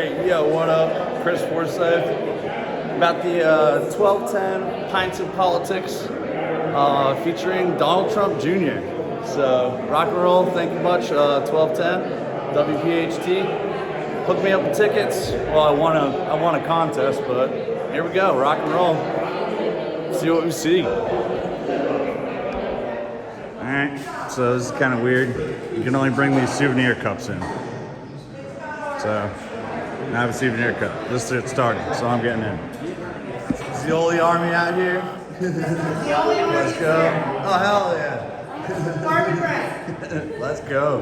Alright, yo, what up? Chris Forsyth. About the 1210 Pints of Politics featuring Donald Trump Jr. So, rock and roll, thank you much. 1210, WPHT. Hook me up with tickets. Well, I won a contest, but here we go, rock and roll. See what we see. Alright, so this is kind of weird. You can only bring these souvenir cups in. So, I have a souvenir cup. Just to get started, so I'm getting in. Is the only army out here? Let's go. Oh, hell yeah. Let's go.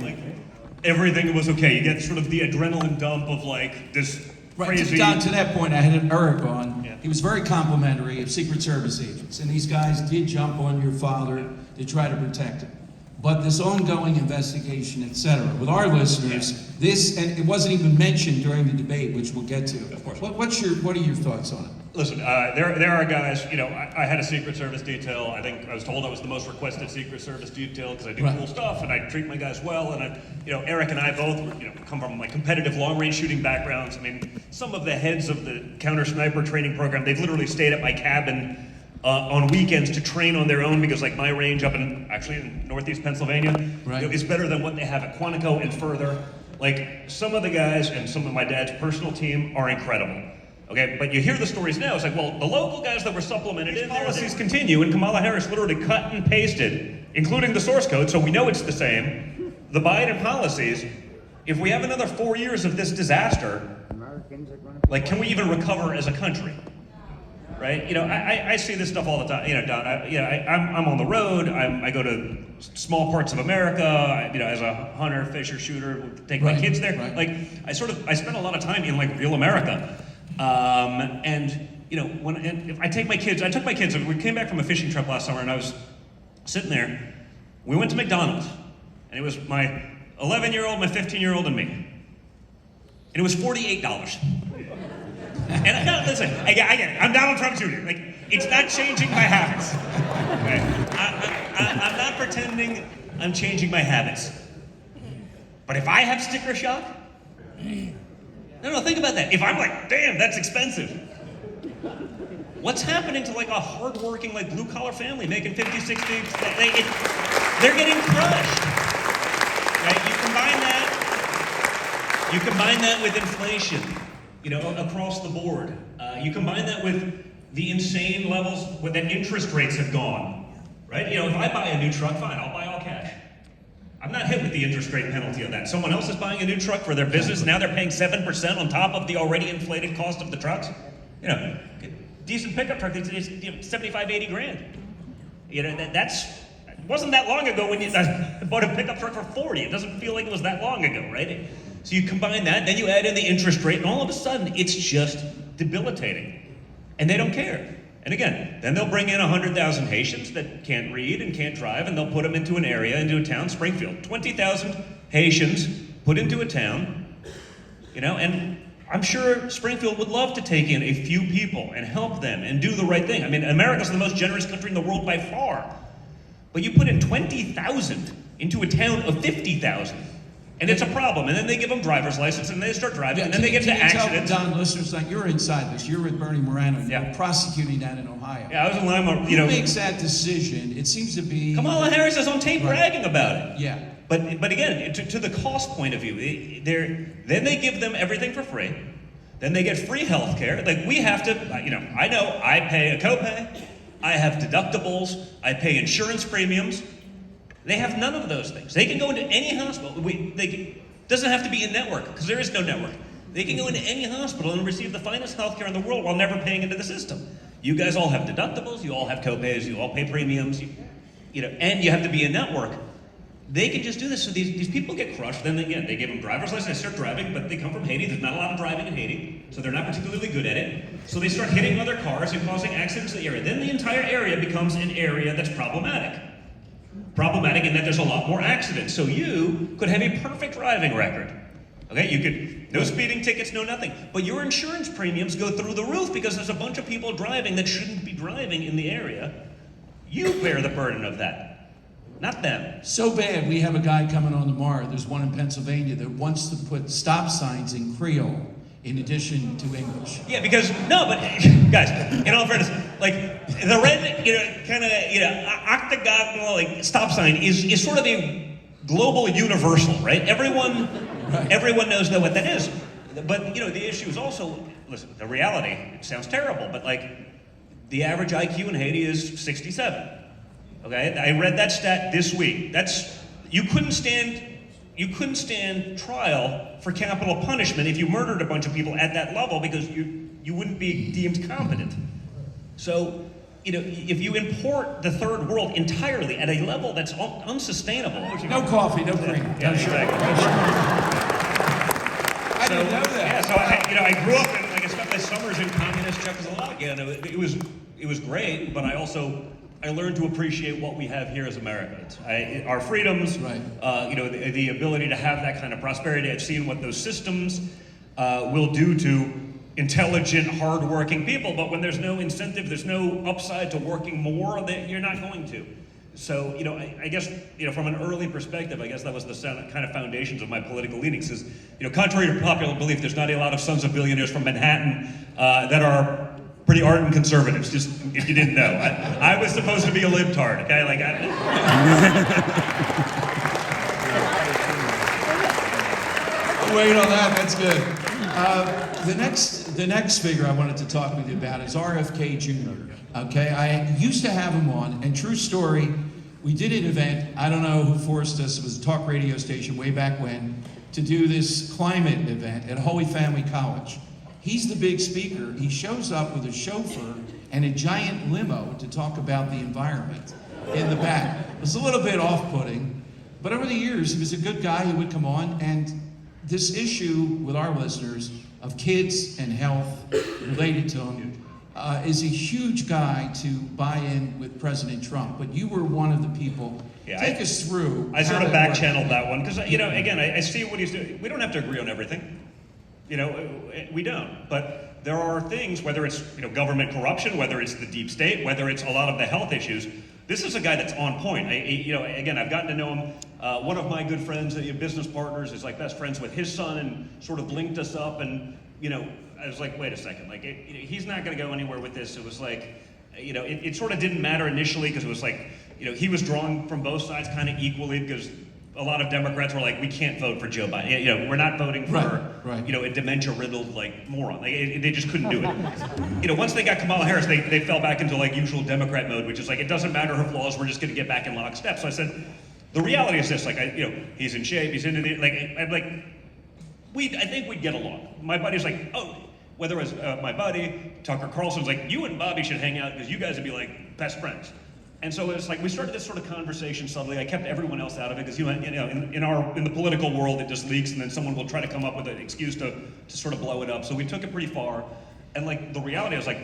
Like, everything was okay. You get sort of the adrenaline dump of like this crazy... Down to that point, I had Eric on. Yeah. He was very complimentary of Secret Service agents, and these guys did jump on your father to try to protect him. But this ongoing investigation, et cetera, with our listeners, this, and it wasn't even mentioned during the debate, which we'll get to. Of course. What are your thoughts on it? Listen, there are guys, you know, I had a Secret Service detail. I think I was told I was the most requested Secret Service detail because I do cool stuff and I treat my guys well. And Eric and I both, come from like competitive long-range shooting backgrounds. I mean, some of the heads of the counter sniper training program, they've literally stayed at my cabin on weekends to train on their own because like my range up in northeast Pennsylvania is better than what they have at Quantico and further. Like some of the guys and some of my dad's personal team are incredible. Okay, but you hear the stories now, it's like, well, the local guys that were supplemented in, policies continue, and Camala Harris literally cut and pasted, including the source code, so we know it's the same, the Biden policies. If we have another 4 years of this disaster, like, can we even recover as a country? Right? I see this stuff all the time. Don, I'm on the road. I go to small parts of America. As a hunter, fisher, shooter, take my kids there. Right. Like, I spend a lot of time in like real America. If I took my kids, we came back from a fishing trip last summer, and I was sitting there. We went to McDonald's, and it was my 11-year-old, my 15-year-old, and me. And it was $48. And listen, I get it. I'm Donald Trump Jr. Like, it's not changing my habits. Okay? I'm not pretending I'm changing my habits. But if I have sticker shock, no, think about that. If I'm like, damn, that's expensive. What's happening to like a hardworking, like blue-collar family making 50, 60? They're getting crushed. Right? You combine that with inflation. Across the board. You combine that with the insane levels that interest rates have gone, right? If I buy a new truck, fine, I'll buy all cash. I'm not hit with the interest rate penalty of that. Someone else is buying a new truck for their business, now they're paying 7% on top of the already inflated cost of the trucks. Decent pickup truck, it's 75, 80 grand. Wasn't that long ago when I bought a pickup truck for 40. It doesn't feel like it was that long ago, right? So you combine that, then you add in the interest rate, and all of a sudden, it's just debilitating. And they don't care. And again, then they'll bring in 100,000 Haitians that can't read and can't drive, and they'll put them into an area, into a town, Springfield. 20,000 Haitians put into a town, and I'm sure Springfield would love to take in a few people and help them and do the right thing. I mean, America's the most generous country in the world by far. But you put in 20,000 into a town of 50,000. And it's a problem. And then they give them driver's license, and they start driving, and then they get into accidents. Tell Don, listeners, like you're inside this. You're with Bernie Moreno. You're prosecuting that in Ohio. Yeah, I was in Lima. Who makes that decision? It seems to be Kamala Harris is on tape bragging about it. Yeah. But again, to the cost point of view, then they give them everything for free. Then they get free health care. Like we have to, I know I pay a copay. I have deductibles. I pay insurance premiums. They have none of those things. They can go into any hospital. Doesn't have to be a network, because there is no network. They can go into any hospital and receive the finest healthcare in the world while never paying into the system. You guys all have deductibles, you all have copays, you all pay premiums, and you have to be a network. They can just do this. So these people get crushed. Then again, they give them driver's license, they start driving, but they come from Haiti. There's not a lot of driving in Haiti, so they're not particularly good at it. So they start hitting other cars and causing accidents in the area. Then the entire area becomes an area that's problematic. Problematic in that there's a lot more accidents. So you could have a perfect driving record. Okay, you could, no speeding tickets, no nothing. But your insurance premiums go through the roof because there's a bunch of people driving that shouldn't be driving in the area. You bear the burden of that. not them. So bad, we have a guy coming on tomorrow, there's one in Pennsylvania that wants to put stop signs in Creole in addition to English. Yeah, because, no, but, guys, in all fairness, like, the red, kind of, octagonal, like, stop sign is sort of a global universal, right? Everyone knows what that is. But, the issue is also, listen, the reality, it sounds terrible, but, like, the average IQ in Haiti is 67, okay? I read that stat this week. You couldn't stand trial for capital punishment if you murdered a bunch of people at that level because you wouldn't be deemed competent. So, if you import the third world entirely at a level that's unsustainable. No coffee, no cream. Yeah, exactly. I didn't know that. Yeah, so I grew up in, like, I spent my summers in communist Czechoslovakia, and it was great, but I learned to appreciate what we have here as Americans. Our freedoms, Right. The ability to have that kind of prosperity. I've seen what those systems will do to intelligent, hardworking people, but when there's no incentive, there's no upside to working more, you're not going to. So, I guess, from an early perspective, I guess that was the kind of foundations of my political leanings is, contrary to popular belief, there's not a lot of sons of billionaires from Manhattan that are pretty ardent conservatives, just if you didn't know. I was supposed to be a libtard, okay? Like, Wait on that, that's good. The next figure I wanted to talk with you about is RFK Jr. Okay, I used to have him on, and true story, we did an event, I don't know who forced us, it was a talk radio station way back when, to do this climate event at Holy Family College. He's the big speaker. He shows up with a chauffeur and a giant limo to talk about the environment in the back. It was a little bit off-putting, but over the years, he was a good guy. He would come on, and this issue with our listeners of kids and health related to them is a huge guy to buy in with President Trump. But you were one of the people. Yeah, Take us through. I sort of back-channeled that one because, again, I see what he's doing. We don't have to agree on everything. We don't. But there are things, whether it's government corruption, whether it's the deep state, whether it's a lot of the health issues. This is a guy that's on point. Again, I've gotten to know him. One of my good friends, business partners, is like best friends with his son, and sort of linked us up. And I was like, wait a second, like he's not going to go anywhere with this. It was like, it sort of didn't matter initially because it was like, he was drawn from both sides kind of equally because a lot of Democrats were like, we can't vote for Joe Biden. We're not voting for, a dementia-riddled moron. They just couldn't do it. Once they got Camala Harris, they fell back into usual Democrat mode, which is like, it doesn't matter her flaws. We're just going to get back in lockstep. So I said, the reality is this: he's in shape. He's into the I think we'd get along. My buddy's like, whether it was my buddy Tucker Carlson's like, you and Bobby should hang out because you guys would be like best friends. And so it's like we started this sort of conversation subtly. I kept everyone else out of it because in the political world it just leaks, and then someone will try to come up with an excuse to sort of blow it up. So we took it pretty far, and the reality is I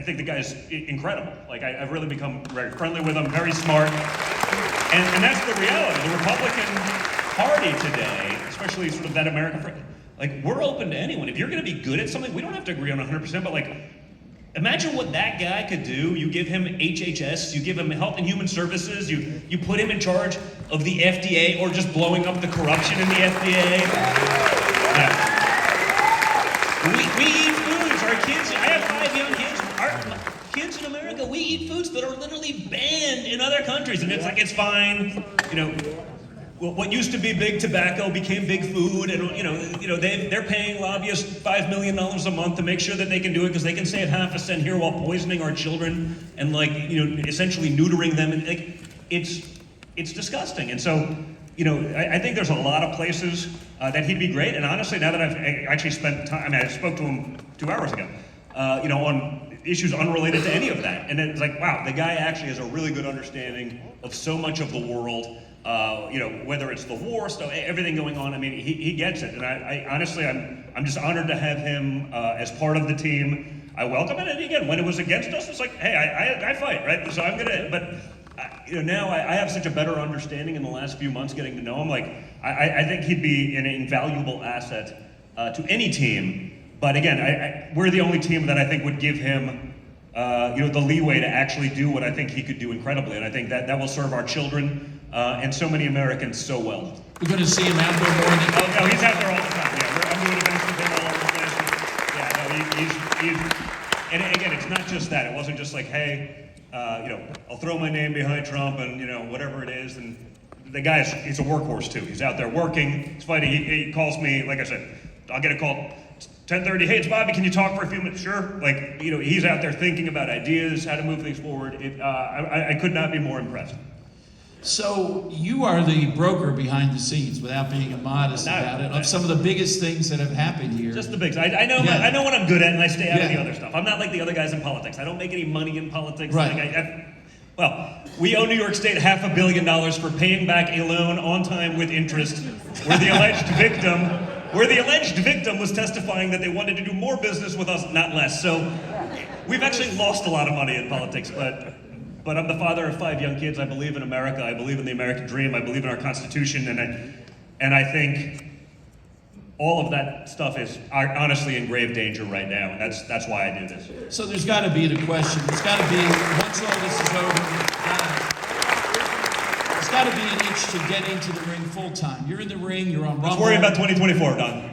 think the guy's incredible. I've really become very friendly with him, very smart, and that's the reality. The Republican Party today, especially sort of that American, we're open to anyone. If you're going to be good at something, we don't have to agree on 100%, but imagine what that guy could do. You give him HHS, you give him Health and Human Services, you put him in charge of the FDA or just blowing up the corruption in the FDA. Yeah. We eat foods. Our kids, I have 5 young kids. Our kids in America, we eat foods that are literally banned in other countries. And it's fine. What used to be big tobacco became big food, and they're paying lobbyists $5 million a month to make sure that they can do it because they can save half a cent here while poisoning our children and essentially neutering them. And it's disgusting. And so I think there's a lot of places that he'd be great. And honestly, now that I've actually spent time, I spoke to him 2 hours ago, on issues unrelated to any of that, and it's like, wow, the guy actually has a really good understanding of so much of the world. Whether it's the war stuff, everything going on, he gets it. And I honestly, I'm just honored to have him as part of the team. I welcome it. And again, when it was against us, it's like, hey, I fight, right? So I'm gonna, but now I have such a better understanding in the last few months getting to know him. I think he'd be an invaluable asset to any team. But again, we're the only team that I think would give him the leeway to actually do what I think he could do incredibly. And I think that will serve our children and so many Americans so well. We're going to see him out there more than... Oh, no, he's out there all the time. Yeah, I'm doing events with him all over the place. Yeah, no, he's and again, it's not just that. It wasn't just like, hey, I'll throw my name behind Trump and, whatever it is. And the guy he's a workhorse too. He's out there working, he's fighting. He calls me, like I said, I'll get a call, 10:30, hey, it's Bobby, can you talk for a few minutes? Sure. Like, he's out there thinking about ideas, how to move things forward. I could not be more impressed. So you are the broker behind the scenes, without being immodest about it, of some of the biggest things that have happened here. Just the bigs. I know what I'm good at, and I stay out of the other stuff. I'm not like the other guys in politics. I don't make any money in politics. Right. Well, we owe New York State $500 million for paying back a loan on time with interest, where the alleged victim was testifying that they wanted to do more business with us, not less. So we've actually lost a lot of money in politics, but I'm the father of 5 young kids. I believe in America. I believe in the American dream. I believe in our Constitution, and I think all of that stuff is honestly in grave danger right now, and that's why I do this. So there's got to be the question. There's got to be, once all this is over, there's got to be an itch to get into the ring full time. You're in the ring. You're on Rumble. Let's worry about 2024, Don.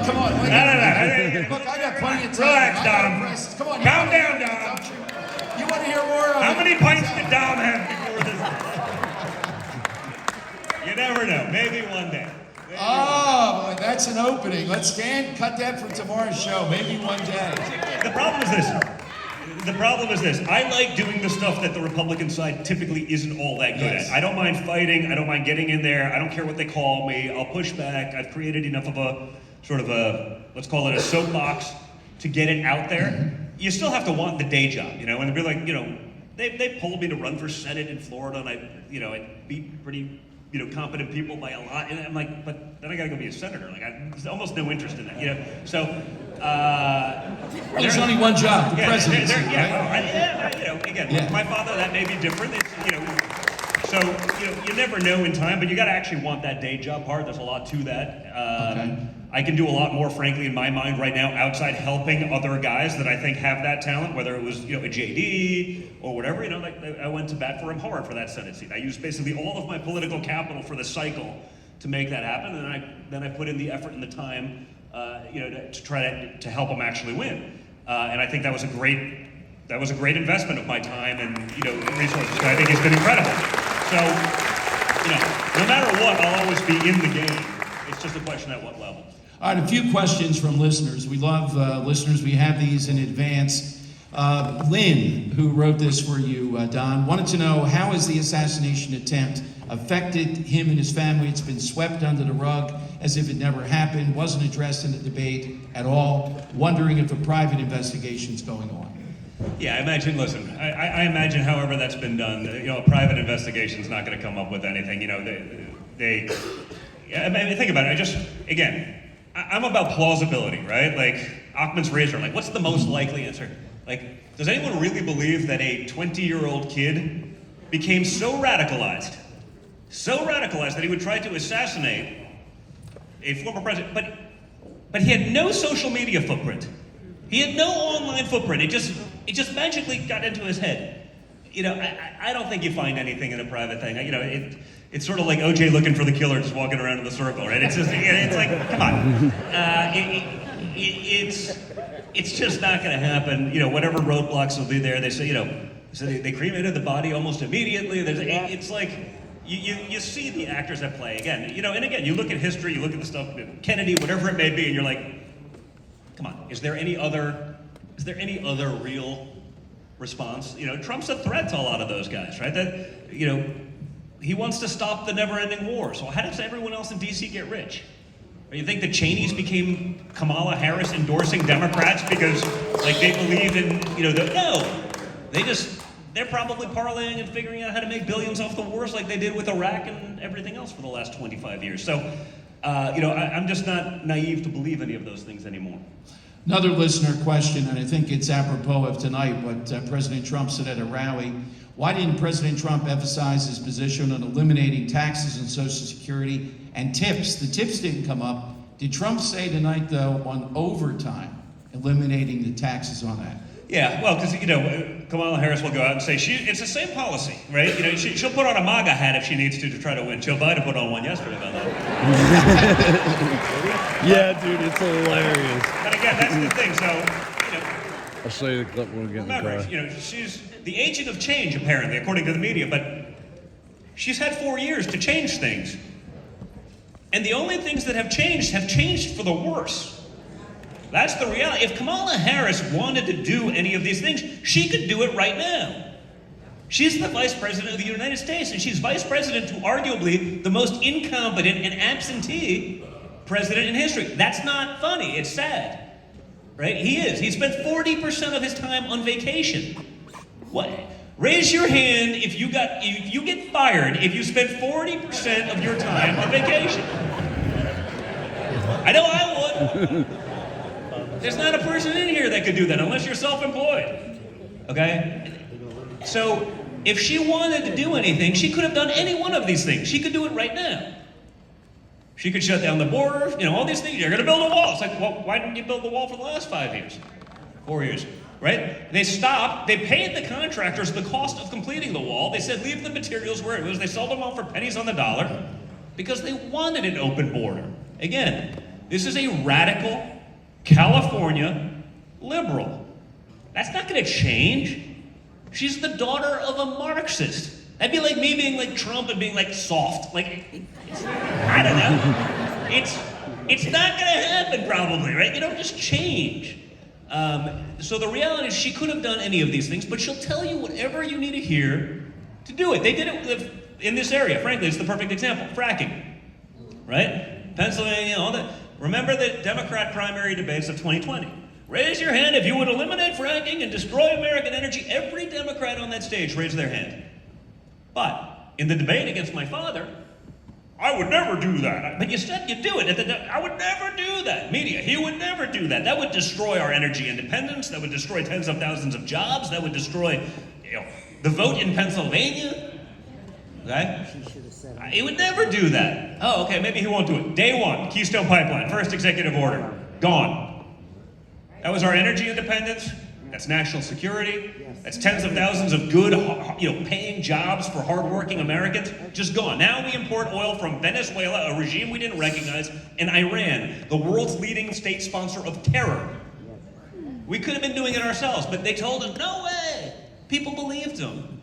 Come on. Wait, No. Look, I got plenty of time. Relax, Dom. Come on. Calm down, Dom. You want to hear more of How it? many pints did Dom have before this? You never know. Maybe one day. Oh, boy, that's an opening. Let's cut that for tomorrow's show. Maybe one day. The problem is this. I like doing the stuff that the Republican side typically isn't all that good at. I don't mind fighting. I don't mind getting in there. I don't care what they call me. I'll push back. I've created enough of a sort of let's call it a soapbox to get it out there. You still have to want the day job, and they'd be like, they pulled me to run for Senate in Florida, and I beat pretty, competent people by a lot, and I'm like, but then I gotta go be a senator. Like, there's almost no interest in that, So, There's only one job, the presidency, right? My father, that may be different. It's, so you never know in time, but you gotta actually want that day job part. There's a lot to that. Okay. I can do a lot more, frankly, in my mind right now, outside helping other guys that I think have that talent, whether it was, a JD or whatever. I went to bat for him hard for that Senate seat. I used basically all of my political capital for the cycle to make that happen, and then I put in the effort and the time, to try to help him actually win. And I think that was a great investment of my time and resources. And I think it's been incredible. So, no matter what, I'll always be in the game. It's just a question at what level. All right, a few questions from listeners. We love listeners. We have these in advance. Lynn, who wrote this for you, Don, wanted to know, how has the assassination attempt affected him and his family? It's been swept under the rug as if it never happened, wasn't addressed in the debate at all, wondering if a private investigation is going on. Yeah, I imagine I imagine however that's been done, a private investigation is not going to come up with anything. Think about it. I'm about plausibility, right? Like Achman's razor, like what's the most likely answer? Like, does anyone really believe that a 20-year-old kid became so radicalized that he would try to assassinate a former president, but he had no social media footprint. He had no online footprint. It just magically got into his head. I don't think you find anything in a private thing. It's sort of like OJ looking for the killer, just walking around in the circle, right? It's just, it's like, come on. It's just not going to happen. Whatever roadblocks will be there. They say, so they cremated the body almost immediately. It's like you see the actors at play again. And again, you look at history, you look at the stuff, Kennedy, whatever it may be, and you're like, come on. Is there any other real response? Trump's a threat to a lot of those guys, right? That he wants to stop the never-ending war. So how does everyone else in D.C. get rich? Or you think the Cheneys became Kamala Harris endorsing Democrats because, they believe in, no. They're probably parlaying and figuring out how to make billions off the wars like they did with Iraq and everything else for the last 25 years. So, I'm just not naive to believe any of those things anymore. Another listener question, and I think it's apropos of tonight, what President Trump said at a rally. Why didn't President Trump emphasize his position on eliminating taxes and Social Security and tips? The tips didn't come up. Did Trump say tonight, though, on overtime, eliminating the taxes on that? Yeah, well, because, Kamala Harris will go out and say, it's the same policy, right? She'll put on a Maga hat if she needs to try to win. Joe Biden put on one yesterday, by the way. Yeah, dude, it's hilarious. But again, that's the thing, so, I'll show you the clip when we get in the remember, car. she's the agent of change, apparently, according to the media, but she's had 4 years to change things. And the only things that have changed for the worse. That's the reality. If Kamala Harris wanted to do any of these things, she could do it right now. She's the vice president of the United States, and she's vice president to arguably the most incompetent and absentee president in history. That's not funny, it's sad. Right? He is. He spent 40% of his time on vacation. What? Raise your hand if you get fired if you spent 40% of your time on vacation. I know I would. There's not a person in here that could do that unless you're self-employed. Okay? So, if she wanted to do anything, she could have done any one of these things. She could do it right now. She could shut down the border, all these things. You're going to build a wall. It's like, well, why didn't you build the wall for the last 5 years? 4 years, right? They stopped. They paid the contractors the cost of completing the wall. They said, leave the materials where it was. They sold them all for pennies on the dollar because they wanted an open border. Again, this is a radical California liberal. That's not going to change. She's the daughter of a Marxist. That'd be like me being like Trump and being like soft. I don't know. It's not going to happen probably, right? You don't just change. So the reality is she could have done any of these things, but she'll tell you whatever you need to hear to do it. They did it in this area. Frankly, it's the perfect example. Fracking, right? Pennsylvania, all that. Remember the Democrat primary debates of 2020. Raise your hand if you would eliminate fracking and destroy American energy. Every Democrat on that stage raised their hand. But in the debate against my father, I would never do that. But you said you'd do it. I would never do that. Media, he would never do that. That would destroy our energy independence. That would destroy tens of thousands of jobs. That would destroy the vote in Pennsylvania. Okay? He would never do that. Oh, okay, maybe he won't do it. Day one, Keystone Pipeline, first executive order, gone. That was our energy independence. That's national security. That's tens of thousands of good, paying jobs for hardworking Americans. Just gone. Now we import oil from Venezuela, a regime we didn't recognize, and Iran, the world's leading state sponsor of terror. We could have been doing it ourselves, but they told us, no way. People believed them.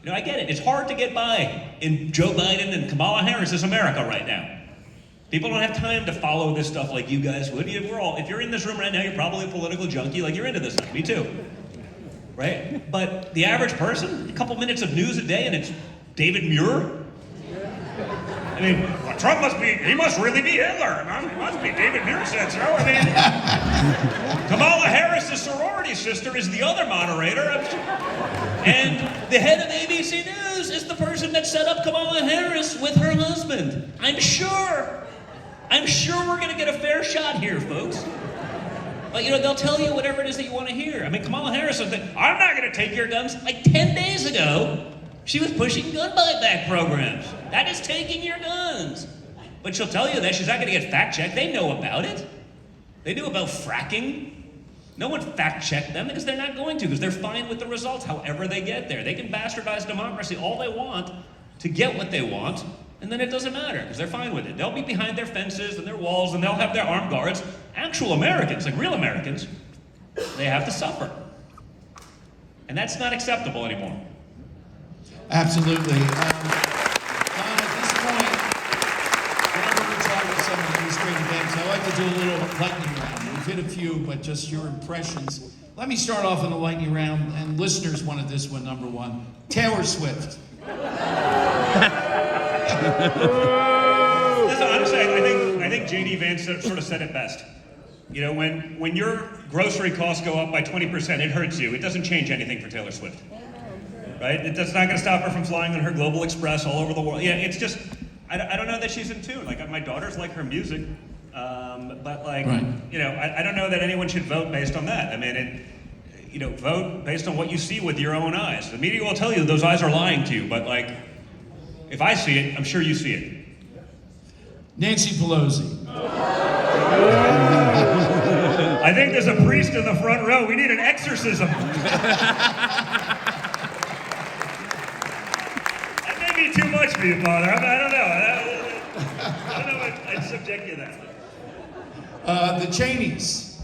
I get it. It's hard to get by in Joe Biden and Kamala Harris's America right now. People don't have time to follow this stuff like you guys would. If you're in this room right now, you're probably a political junkie, like you're into this stuff. Me too. Right? But the average person, a couple minutes of news a day and it's David Muir? I mean, well, Trump he must really be Hitler. He must be. David Muir said so. I mean, Kamala Harris' sorority sister is the other moderator. And the head of ABC News is the person that set up Kamala Harris with her husband. I'm sure we're going to get a fair shot here, folks. But, they'll tell you whatever it is that you want to hear. I mean, Kamala Harris said, I'm not going to take your guns. Like 10 days ago, she was pushing gun buyback programs. That is taking your guns. But she'll tell you that she's not going to get fact-checked. They know about it. They knew about fracking. No one fact-checked them because they're not going to, because they're fine with the results however they get there. They can bastardize democracy all they want to get what they want, and then it doesn't matter because they're fine with it. They'll be behind their fences and their walls, and they'll have their armed guards. Actual Americans, like real Americans, they have to suffer. And that's not acceptable anymore. Absolutely. Don, at this point, whenever we talk about some of these great events, I like to do a little lightning round. We've hit a few, but just your impressions. Let me start off in the lightning round, and listeners wanted this one, number one. Taylor Swift. Listen, honestly, I think J.D. Vance sort of said it best. When your grocery costs go up by 20%, it hurts you. It doesn't change anything for Taylor Swift. Right? That's not going to stop her from flying on her Global Express all over the world. Yeah, it's just, I don't know that she's in tune. Like, my daughters like her music, but right. I don't know that anyone should vote based on that. I mean, vote based on what you see with your own eyes. The media will tell you those eyes are lying to you, but if I see it, I'm sure you see it. Nancy Pelosi. I think there's a priest in the front row. We need an exorcism. That may be too much for you, Father. I don't know. I don't know if I'd subject you to that. The Cheneys.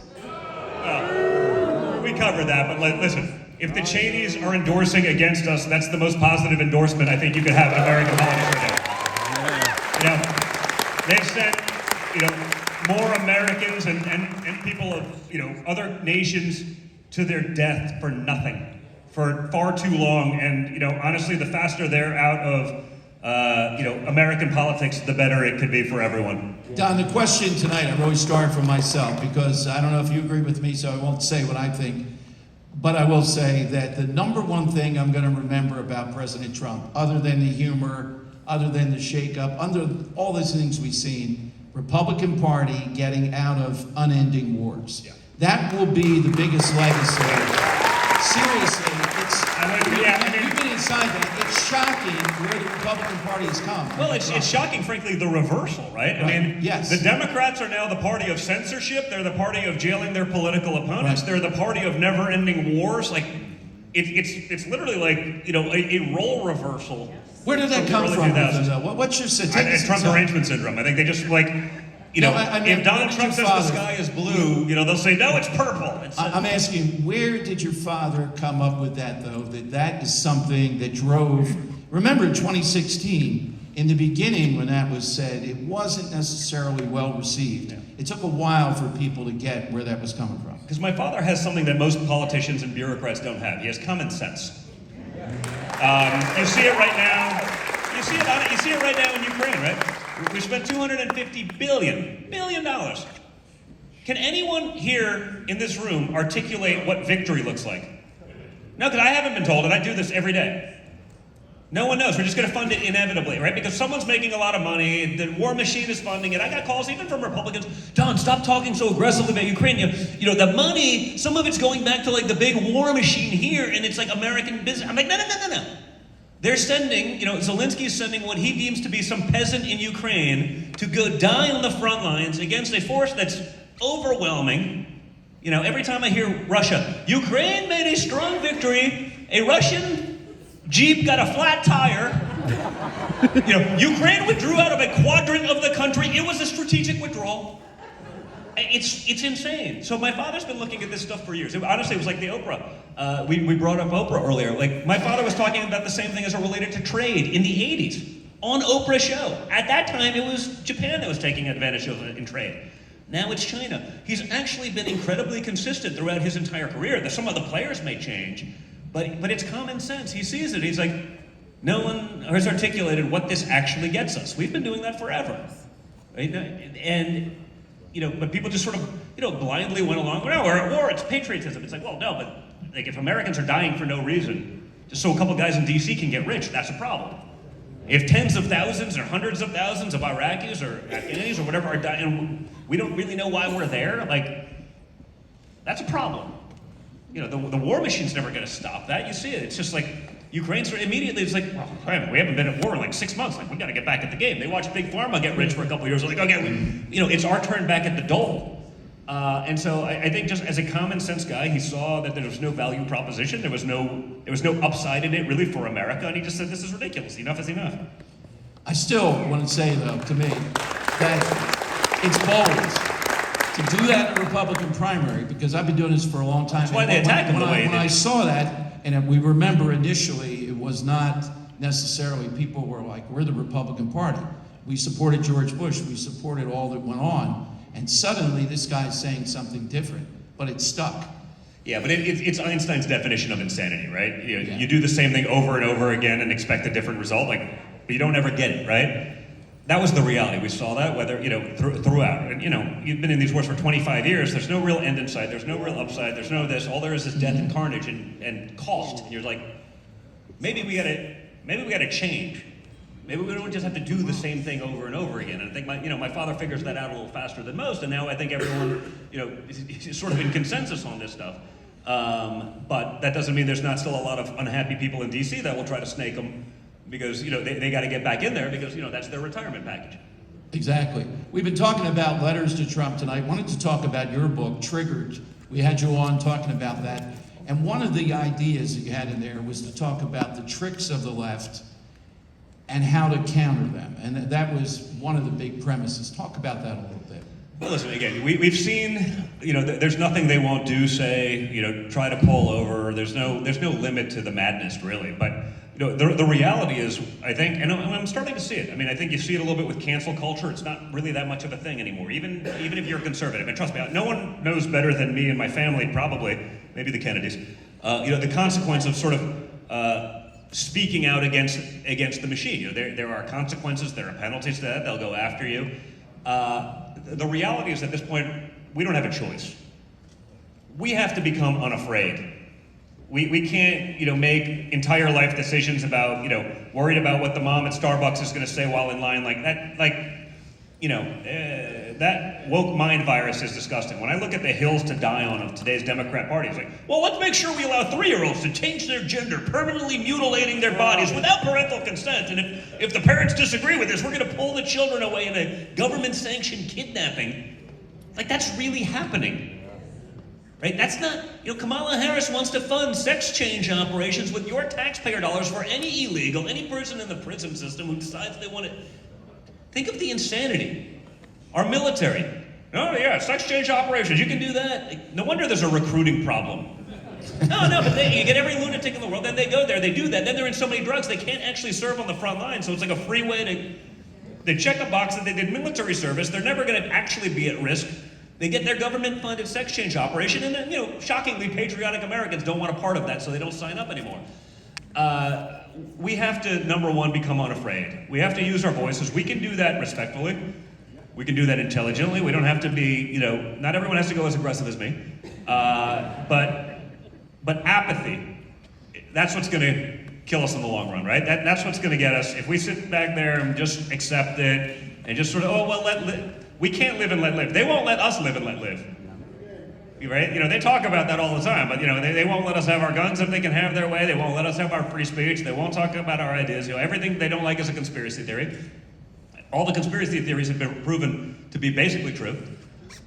We covered that, but listen. If the Cheneys are endorsing against us, that's the most positive endorsement I think you could have in American politics right now. They've sent, more Americans and people of, other nations to their death for nothing, for far too long. And, honestly, the faster they're out of, American politics, the better it could be for everyone. Don, the question tonight, I always start from myself because I don't know if you agree with me, so I won't say what I think. But I will say that the number one thing I'm going to remember about President Trump, other than the humor, other than the shakeup, under all these things we've seen, Republican Party getting out of unending wars. Yeah. That will be the biggest legacy. Seriously, you've been inside that. It's shocking where the Republican Party has come. Well, it's shocking, frankly, the reversal, right? I mean, yes. The Democrats are now the party of censorship. They're the party of jailing their political opponents. Right. They're the party of never-ending wars. Like, it's literally like, a role reversal. Where did that come from? What's your statistics? Trump derangement syndrome. I think they just if Donald Trump says the sky is blue, they'll say, no, it's purple. I'm asking, where did your father come up with that, though? That is something that drove... Remember in 2016, in the beginning when that was said, it wasn't necessarily well received. Yeah. It took a while for people to get where that was coming from. Because my father has something that most politicians and bureaucrats don't have. He has common sense. You see it right now. You see it right now in Ukraine, right? We spent $250 billion. Can anyone here in this room articulate what victory looks like? No, because I haven't been told, and I do this every day. No one knows. We're just going to fund it inevitably, right? Because someone's making a lot of money. The war machine is funding it. I got calls even from Republicans. Don, stop talking so aggressively about Ukraine. The money, some of it's going back to like the big war machine here, and it's like American business. I'm like, no. They're sending, Zelensky's sending what he deems to be some peasant in Ukraine to go die on the front lines against a force that's overwhelming. Every time I hear Russia, Ukraine made a strong victory. A Russian Jeep got a flat tire. Ukraine withdrew out of a quadrant of the country. It was a strategic withdrawal. It's insane. So my father's been looking at this stuff for years. Honestly, it was like the Oprah. We brought up Oprah earlier. Like, my father was talking about the same thing as it related to trade in the 80s on Oprah's show. At that time, it was Japan that was taking advantage of it in trade. Now it's China. He's actually been incredibly consistent throughout his entire career. Some of the players may change, but it's common sense. He sees it. He's like, no one has articulated what this actually gets us. We've been doing that forever. Right? And but people just sort of, blindly went along. No, we're at war. It's patriotism. It's like, well, no, but like if Americans are dying for no reason, just so a couple guys in D.C. can get rich, that's a problem. If tens of thousands or hundreds of thousands of Iraqis or Afghanis or whatever are dying, and we don't really know why we're there, like, that's a problem. The war machine's never going to stop that. You see it. It's just like Ukraine's immediately. It's like, well, we haven't been at war in like 6 months. Like, we got to get back at the game. They watched Big Pharma get rich for a couple of years. They're like, okay, it's our turn back at the dole. And so I think just as a common sense guy, he saw that there was no value proposition. There was no upside in it really for America, and he just said, this is ridiculous. Enough is enough. I still want to say, though, to me, that it's bold to do that in a Republican primary, because I've been doing this for a long time. That's why they attack him the way they did. When I saw that, and we remember initially, it was not necessarily people were like, we're the Republican Party. We supported George Bush. We supported all that went on. And suddenly, this guy's saying something different, but it stuck. Yeah, but it's Einstein's definition of insanity, right? You do the same thing over and over again and expect a different result, but you don't ever get it, right? That was the reality. We saw that, whether, throughout. And, you've been in these wars for 25 years. There's no real end in sight. There's no real upside. There's no this. All there is death and carnage and cost. And you're like, maybe we gotta change. Maybe we don't just have to do the same thing over and over again. And I think my father figures that out a little faster than most. And now I think everyone, is sort of in consensus on this stuff. But that doesn't mean there's not still a lot of unhappy people in D.C. that will try to snake them because, they got to get back in there because, that's their retirement package. Exactly. We've been talking about letters to Trump tonight. Wanted to talk about your book, Triggered. We had you on talking about that. And one of the ideas that you had in there was to talk about the tricks of the left and how to counter them. And that was one of the big premises. Talk about that a little bit. Well, listen, again, we've seen, there's nothing they won't do, say, try to pull over. There's no limit to the madness, really. But, the reality is, I think, and I'm starting to see it. I mean, I think you see it a little bit with cancel culture. It's not really that much of a thing anymore, even if you're conservative. And trust me, no one knows better than me and my family, probably, maybe the Kennedys, the consequence of sort of speaking out against the machine. There are consequences, there are penalties to that. They'll go after you. The reality is, at this point, we don't have a choice. We have to become unafraid. We can't, make entire life decisions about, worried about what the mom at Starbucks is going to say while in line like that. That woke mind virus is disgusting. When I look at the hills to die on of today's Democrat Party, it's like, well, let's make sure we allow 3-year-olds to change their gender, permanently mutilating their bodies without parental consent. And if the parents disagree with this, we're going to pull the children away in a government-sanctioned kidnapping. Like, that's really happening. Right? That's not, Kamala Harris wants to fund sex change operations with your taxpayer dollars for any illegal, any person in the prison system who decides they want to. Think of the insanity. Our military. Oh yeah, sex change operations, you can do that. No wonder there's a recruiting problem. No, but you get every lunatic in the world, then they go there, they do that, then they're in so many drugs, they can't actually serve on the front line, so it's like a free way to, they check a box that they did military service, they're never gonna actually be at risk. They get their government-funded sex change operation, and then, shockingly, patriotic Americans don't want a part of that, so they don't sign up anymore. We have to, number one, become unafraid. We have to use our voices. We can do that respectfully. We can do that intelligently. We don't have to be, not everyone has to go as aggressive as me. But apathy, that's what's going to kill us in the long run, right? That's what's going to get us. If we sit back there and just accept it and just sort of, we can't live and let live. They won't let us live and let live. Right? They talk about that all the time, but they won't let us have our guns if they can have their way. They won't let us have our free speech. They won't talk about our ideas. Everything they don't like is a conspiracy theory. All the conspiracy theories have been proven to be basically true.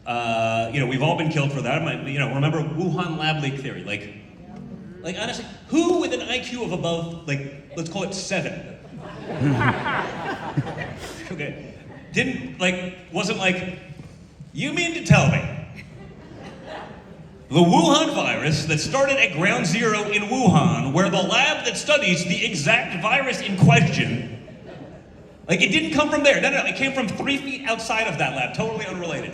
We've all been killed for that. Remember Wuhan lab leak theory? Like honestly, who with an IQ of above, let's call it 7? Okay. Wasn't like, you mean to tell me the Wuhan virus that started at ground zero in Wuhan, where the lab that studies the exact virus in question, it didn't come from there. No, it came from 3 feet outside of that lab, totally unrelated.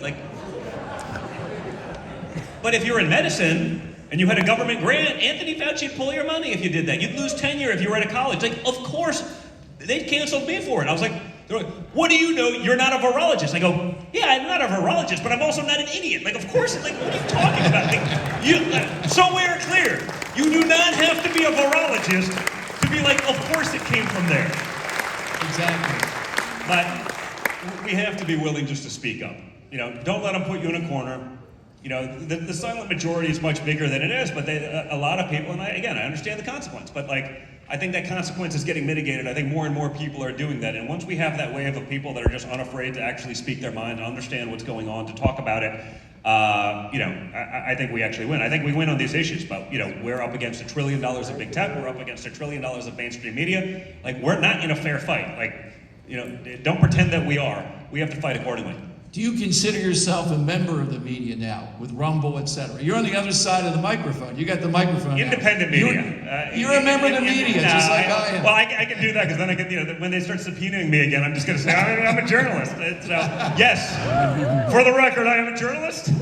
But if you're in medicine and you had a government grant, Anthony Fauci would pull your money if you did that. You'd lose tenure if you were at a college. Of course, they canceled me for it. I was like, what do you know? You're not a virologist. I go, yeah, I'm not a virologist, but I'm also not an idiot. Of course, what are you talking about? Somewhere clear. You do not have to be a virologist to be of course it came from there. Exactly. But we have to be willing just to speak up. Don't let them put you in a corner. The silent majority is much bigger than it is, but a lot of people, and I understand the consequence, but I think that consequence is getting mitigated. I think more and more people are doing that. And once we have that wave of people that are just unafraid to actually speak their mind and understand what's going on, to talk about it, I think we actually win. I think we win on these issues, but we're up against $1 trillion of big tech. We're up against $1 trillion of mainstream media. We're not in a fair fight. Don't pretend that we are. We have to fight accordingly. Do you consider yourself a member of the media now, with Rumble, etc.? You're on the other side of the microphone. You got the microphone now. Independent media. You're a member of the media, just like I am. Well, I can do that, because then I can, when they start subpoenaing me again, I'm just going to say, I'm a journalist. Yes, for the record, I am a journalist. No,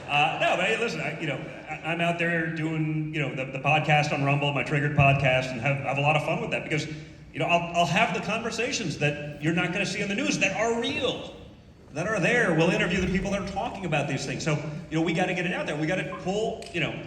but hey, listen, I'm out there doing, the podcast on Rumble, my Triggered podcast, and have a lot of fun with that, because, I'll have the conversations that you're not going to see on the news that are real, that are there. We'll interview the people that are talking about these things. So, we got to get it out there. We got to pull,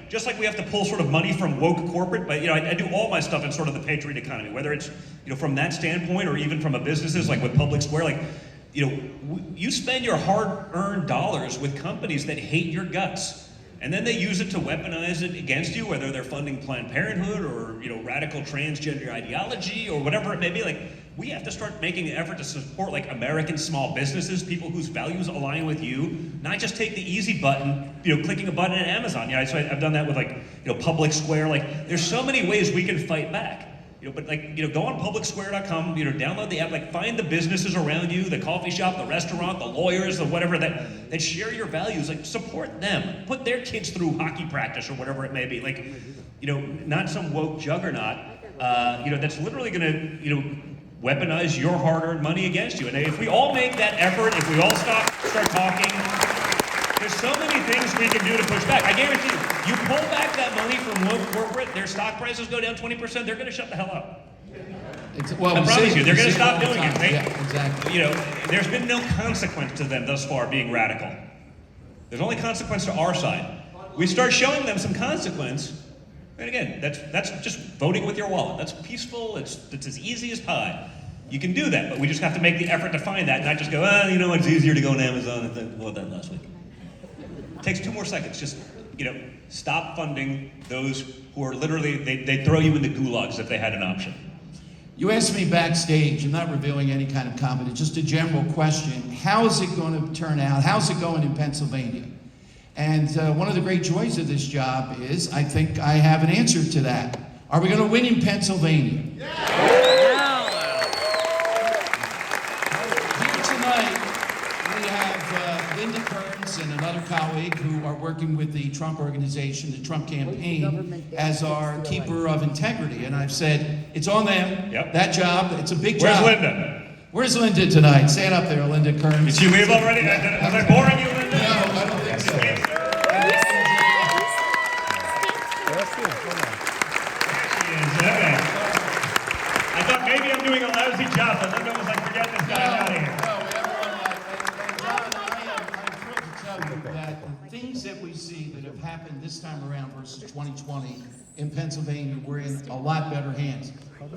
just like we have to pull sort of money from woke corporate, but, I do all my stuff in sort of the patriot economy, whether it's, from that standpoint or even from a businesses, like with Public Square, you spend your hard-earned dollars with companies that hate your guts. And then they use it to weaponize it against you, whether they're funding Planned Parenthood or, radical transgender ideology or whatever it may be. we have to start making an effort to support like American small businesses, people whose values align with you, not just take the easy button, clicking a button at Amazon. So I've done that with like, Public Square. Like, there's so many ways we can fight back. But like, go on publicsquare.com, download the app, like find the businesses around you, the coffee shop, the restaurant, the lawyers, the whatever that share your values, like support them. Put their kids through hockey practice or whatever it may be. Like, not some woke juggernaut, that's literally gonna, weaponize your hard-earned money against you. And if we all make that effort, if we all start talking, there's so many things we can do to push back. I guarantee you pull back that money from woke corporate, their stock prices go down 20%, they're gonna shut the hell up. I promise you, they're gonna stop doing it. Yeah, exactly. There's been no consequence to them thus far being radical. There's only consequence to our side. We start showing them some consequence, and again, that's just voting with your wallet. That's peaceful, it's as easy as pie. You can do that, but we just have to make the effort to find that, not just go, it's easier to go on Amazon and think, well, that last week. It takes 2 more seconds. Just, stop funding those who are literally, they'd throw you in the gulags if they had an option. You asked me backstage, I'm not revealing any kind of competence, just a general question. How is it going to turn out? How's it going in Pennsylvania? And one of the great joys of this job is, I think I have an answer to that. Are we going to win in Pennsylvania? Here tonight, we have Linda Kearns and another colleague who are working with the Trump organization, the Trump campaign, as our keeper of integrity. And I've said, it's on them, that job, it's a big job. Where's Linda? Where's Linda tonight? Stand up there, Linda Kearns. Did she leave already? Was I boring you, Linda? No, I don't think so. I thought maybe I'm doing a lousy job, but Linda was like, forget this guy out of here. I'm thrilled to tell you that the things that we see that have happened this time around versus 2020 in Pennsylvania, we're in a lot better hands.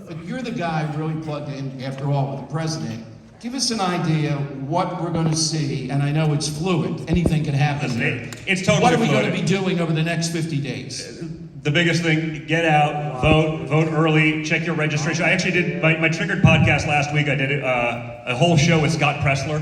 But you're the guy really plugged in, after all, with the president. Give us an idea what we're going to see, and I know it's fluid. Anything can happen here. It's totally What are we fluid. going to be doing over the next 50 days? The biggest thing, get out, vote early, check your registration. I actually did my Triggered podcast last week. I did a whole show with Scott Pressler.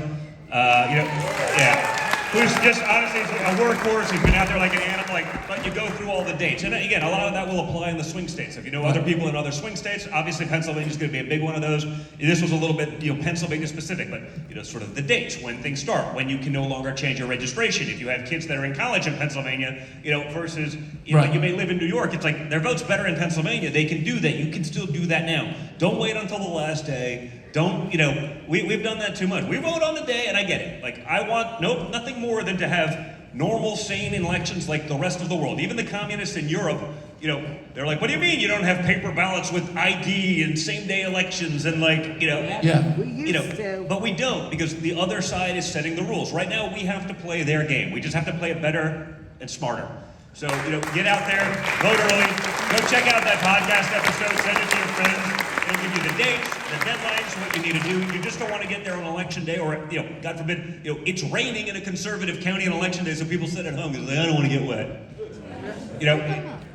Who's just honestly a workhorse. He's been out there like an animal, but you go through all the dates. And again, a lot of that will apply in the swing states. If you know other people in other swing states, obviously Pennsylvania's going to be a big one of those. This was a little bit, Pennsylvania specific, but sort of the dates, when things start, when you can no longer change your registration. If you have kids that are in college in Pennsylvania, versus you may live in New York. It's like their vote's better in Pennsylvania. They can do that. You can still do that now. Don't wait until the last day. Don't, we've done that too much. We vote on the day, and I get it. Like, I want, nothing more than to have normal, sane elections like the rest of the world. Even the communists in Europe, they're like, what do you mean you don't have paper ballots with ID and same-day elections and but we don't, because the other side is setting the rules. Right now, we have to play their game. We just have to play it better and smarter. So, get out there, vote early, go check out that podcast episode, send it to your friends. It'll give you the dates, the deadlines, what you need to do. You just don't want to get there on election day, or God forbid, it's raining in a conservative county on election day, so people sit at home and say, I don't want to get wet.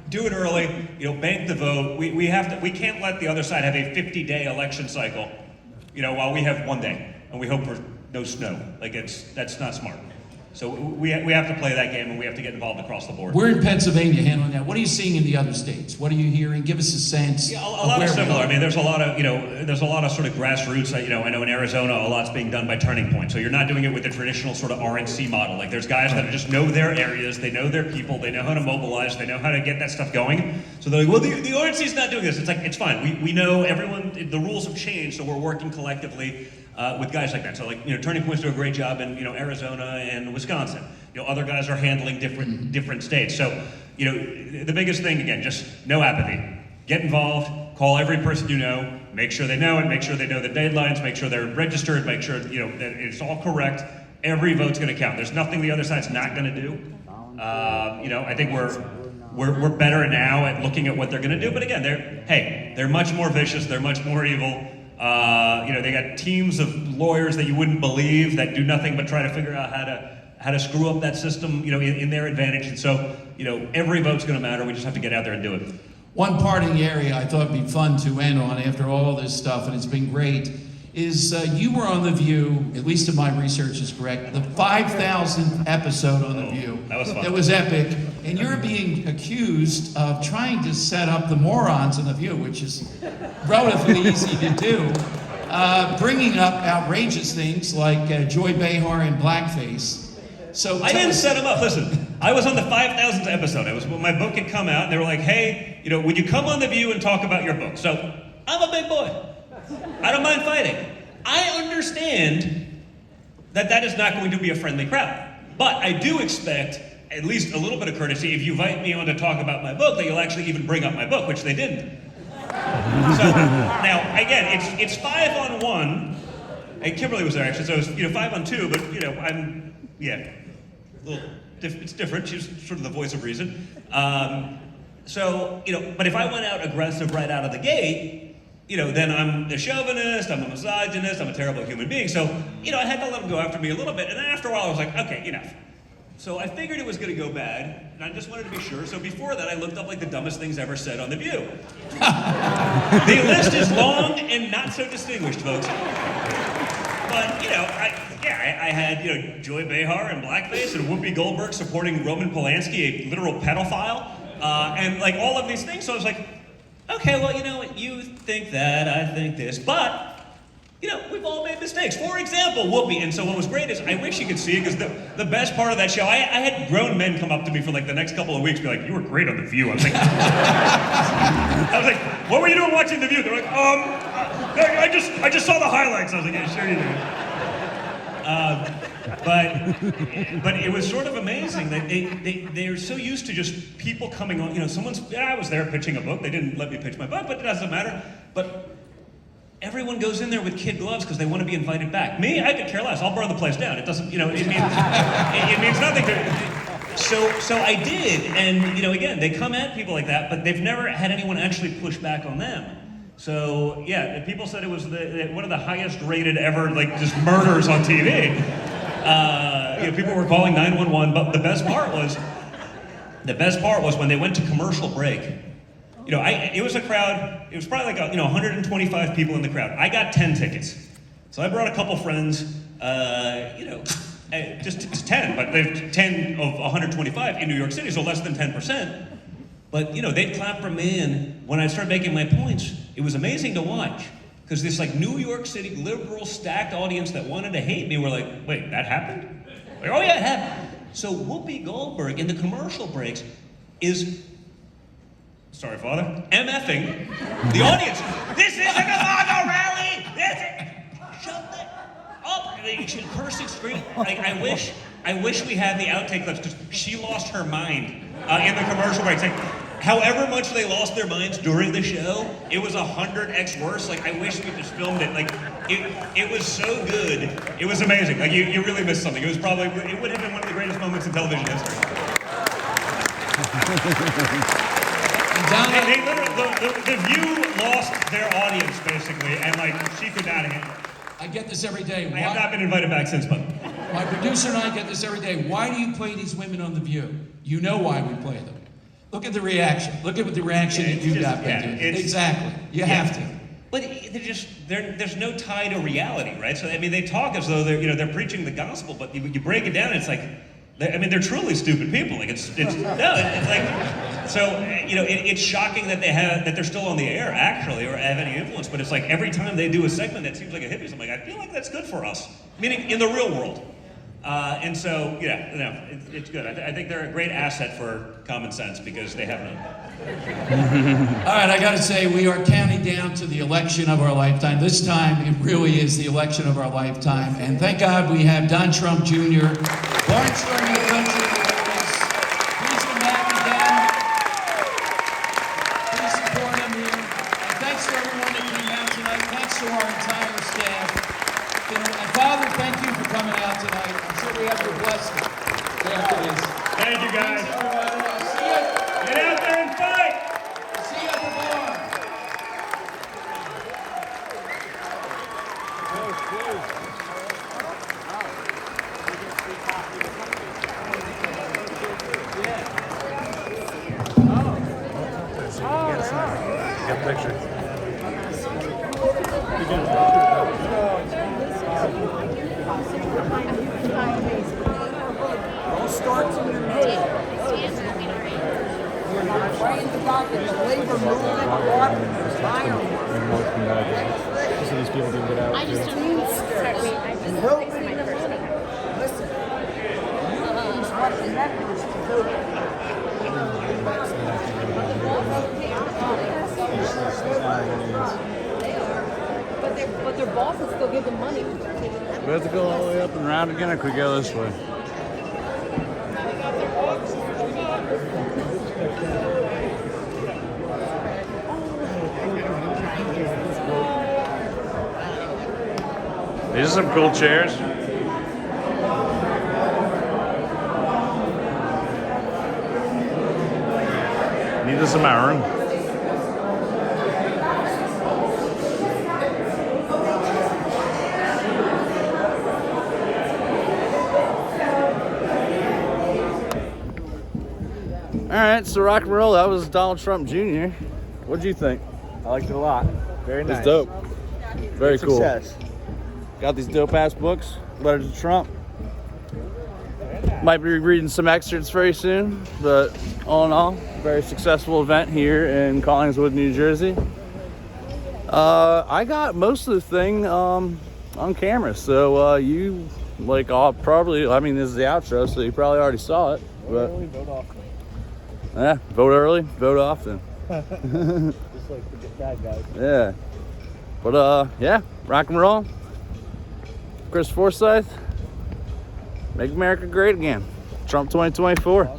Do it early. Bank the vote. We can't let the other side have a 50-day election cycle. While we have 1 day, and we hope for no snow. That's not smart. So we have to play that game, and we have to get involved across the board. We're in Pennsylvania handling that. What are you seeing in the other states? What are you hearing? Give us a sense. Yeah, a lot of similar. I mean, there's a lot of sort of grassroots. I know in Arizona, a lot's being done by Turning Point. So you're not doing it with the traditional sort of RNC model. Like, there's guys that just know their areas, they know their people, they know how to mobilize, they know how to get that stuff going. So they're like, well, the RNC's not doing this. It's like, it's fine. We know everyone. The rules have changed, so we're working collectively. With guys like that. So Turning Point's do a great job in Arizona and Wisconsin. Other guys are handling different states. So the biggest thing, again, just no apathy. Get involved, call every person you know, make sure they know it, make sure they know the deadlines, make sure they're registered, make sure that it's all correct. Every vote's going to count. There's nothing the other side's not going to do. I think we're better now at looking at what they're going to do. But again, they're much more vicious. They're much more evil. They got teams of lawyers that you wouldn't believe that do nothing but try to figure out how to screw up that system, in their advantage. And so, every vote's going to matter. We just have to get out there and do it. One parting area I thought would be fun to end on after all this stuff, and it's been great, is you were on The View, at least if my research is correct, the 5,000th episode on The View. That was fun. That was epic. And you're being accused of trying to set up the morons on The View, which is relatively easy to do, bringing up outrageous things like Joy Behar and blackface. So I didn't set them up. Listen, I was on the 5,000th episode. It was when my book had come out, and they were like, hey, would you come on The View and talk about your book? So I'm a big boy. I don't mind fighting. I understand that is not going to be a friendly crowd. But I do expect at least a little bit of courtesy if you invite me on to talk about my book, that you'll actually even bring up my book, which they didn't. So now, again, it's 5-on-1. And Kimberly was there actually, so it was 5-on-2, but I'm a little it's different. She's sort of the voice of reason. But if I went out aggressive right out of the gate, then I'm a chauvinist, I'm a misogynist, I'm a terrible human being. So, I had to let them go after me a little bit, and then after a while I was like, okay, enough. So I figured it was going to go bad, and I just wanted to be sure. So before that, I looked up like the dumbest things ever said on The View. The list is long and not so distinguished, folks. But I had Joy Behar in blackface and Whoopi Goldberg supporting Roman Polanski, a literal pedophile, and like all of these things. So I was like, okay, well, you think that, I think this, but. We've all made mistakes. For example, Whoopi. And so what was great is, I wish you could see it, because the best part of that show, I had grown men come up to me for like the next couple of weeks, be like, you were great on The View. I was like, what were you doing watching The View? They're like, I just saw the highlights. I was like, yeah, sure you did. But it was sort of amazing that they're so used to just people coming on, I was there pitching a book. They didn't let me pitch my book, but it doesn't matter. But everyone goes in there with kid gloves because they want to be invited back. Me, I could care less. I'll burn the place down. It doesn't, it means nothing to. So I did, and again, they come at people like that, but they've never had anyone actually push back on them. So yeah, people said it was one of the highest rated ever, like just murders on TV. People were calling 911, but the best part was when they went to commercial break. It was a crowd, it was probably like 125 people in the crowd. I got 10 tickets. So I brought a couple friends, just 10, but there's 10 of 125 in New York City, so less than 10%. But, they'd clap for me, and when I started making my points, it was amazing to watch. Because this like New York City liberal stacked audience that wanted to hate me were like, wait, that happened? Like, oh yeah, it happened. So Whoopi Goldberg in the commercial breaks is, sorry, Father, MFing the audience. This isn't a Maga rally! Shut that up! She's cursing, screaming. Like, I wish we had the outtake clips, because she lost her mind in the commercial breaks. Like, however much they lost their minds during the show, it was 100x worse. Like, I wish we just filmed it. Like, it was so good. It was amazing. Like, you really missed something. It would have been one of the greatest moments in television history. They literally, the View lost their audience, basically, and like, she could not handle it. I get this every day. I have not been invited back since, but. My producer and I get this every day. Why do you play these women on The View? You know why we play them. Look at the reaction. Look at the reaction that you got. Exactly. You have to. But there's no tie to reality, right? So I mean, they talk as though they're preaching the gospel, but you break it down, it's like, they're truly stupid people. Like it's like, so it's shocking that they're still on the air actually, or have any influence. But it's like every time they do a segment that seems like a hippie, I'm like, I feel like that's good for us, meaning in the real world. And so, it's good. I think they're a great asset for common sense because they have none. All right, I got to say, we are counting down to the election of our lifetime. This time, it really is the election of our lifetime. And thank God we have Don Trump Jr., Lawrence Sterling, the country awareness. Please come back again. Please support him here. And thanks to everyone that came out tonight. Thanks to our entire staff. And Father, thank you for coming out tonight. I'm sure we have your blessing after this. Thank you, guys. Thanks, everybody. I'll see you. Get out there and fight! I'll see you at the bar. picture. All starts in the middle. Right in the docket, the labor movement, So these people didn't get out. I just don't know. Sorry, wait, I just Nope. this is my first one. listen. Unions representatives to vote. But their bosses still give them money. We have to go all the way up and around again, or could we go this way? These are some cool chairs. Need some iron. All right, so rock and roll. That was Donald Trump Jr. What'd you think? I liked it a lot. Very nice. It's dope. Very cool. Success. Got these dope ass books. Letters to Trump. Might be reading some excerpts very soon, but all in all, very successful event here in Collingswood, New Jersey. I got most of the thing on camera, so you like I'll probably. I mean, this is the outro, so you probably already saw it. But Vote off. yeah, vote early, vote often. Just like the bad guys. Yeah, but yeah, rock and roll. Chris Forsyth, make America great again. Trump 2024.